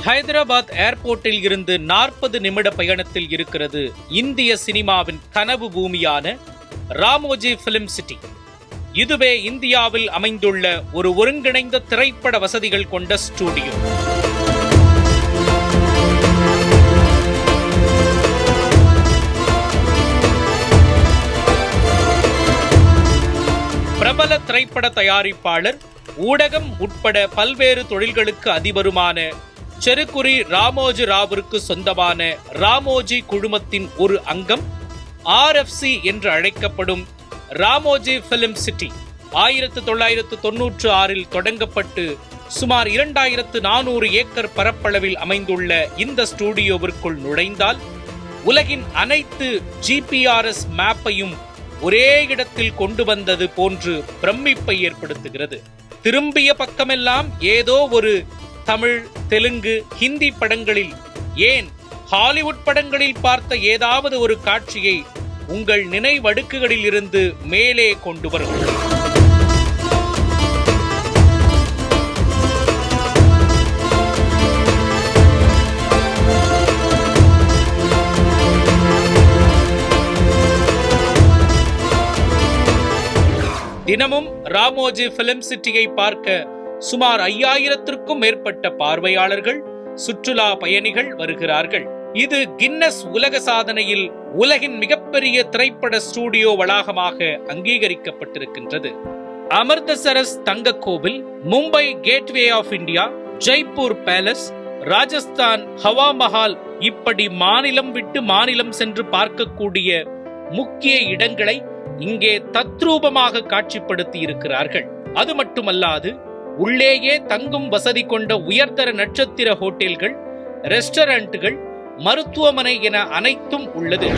ஹைதராபாத் ஏர்போர்ட்டில் இருந்து 40 நிமிட பயணத்தில் இருக்கிறது இந்திய சினிமாவின் கனவு பூமியான ராமோஜி பிலிம் சிட்டி. இதுவே இந்தியாவில் அமைந்துள்ள ஒரு ஒருங்கிணைந்த திரைப்பட வசதிகள் கொண்ட ஸ்டுடியோ. பிரபல திரைப்பட தயாரிப்பாளர், ஊடகம் உட்பட பல்வேறு தொழில்களுக்கு அதிபருமான செருக்குரி ராமோஜி ராவிற்கு சொந்தமான ராமோஜி குழுமத்தின் ஒரு அங்கம் RFC என்று அழைக்கப்படும் ராமோஜி பிலிம் சிட்டி 1996இல் தொடங்கப்பட்டு சுமார் 2400 ஏக்கர் பரப்பளவில் அமைந்துள்ள இந்த ஸ்டுடியோவிற்குள் நுழைந்தால் உலகின் அனைத்து GPRS மேப்பையும் ஒரே இடத்தில் கொண்டு வந்தது போன்று பிரமிப்பை ஏற்படுத்துகிறது. திரும்பிய பக்கமெல்லாம் ஏதோ ஒரு தமிழ், தெலுங்கு, ஹிந்தி படங்களில், ஏன் ஹாலிவுட் படங்களில் பார்த்த ஏதாவது ஒரு காட்சியை உங்கள் நினைவடுக்குகளில் இருந்து மேலே கொண்டு வரும். தினமும் ராமோஜி பிலிம் சிட்டியை பார்க்க சுமார் 5000த்திற்கும் மேற்பட்ட பார்வையாளர்கள், சுற்றுலா பயணிகள் வருகிறார்கள். இது கின்னஸ் உலக சாதனையில் உலகின் மிகப்பெரிய திரைப்பட ஸ்டுடியோ வளாகமாக அங்கீகரிக்கப்பட்டிருக்கின்றது. அமிர்தசரஸ் தங்க கோவில், Mumbai Gateway of India, Jaipur Palace, Rajasthan Hawa Mahal, இப்படி மாநிலம் விட்டு மாநிலம் சென்று பார்க்கக்கூடிய முக்கிய இடங்களை இங்கே தத்ரூபமாக காட்சிப்படுத்தி இருக்கிறார்கள். அது மட்டுமல்லாது உள்ளேயே தங்கும் வசதி கொண்ட உயர்தர நட்சத்திர ஹோட்டல்கள், ரெஸ்டாரண்ட்டுகள், மருத்துவமனை என அனைத்தும் உள்ளது.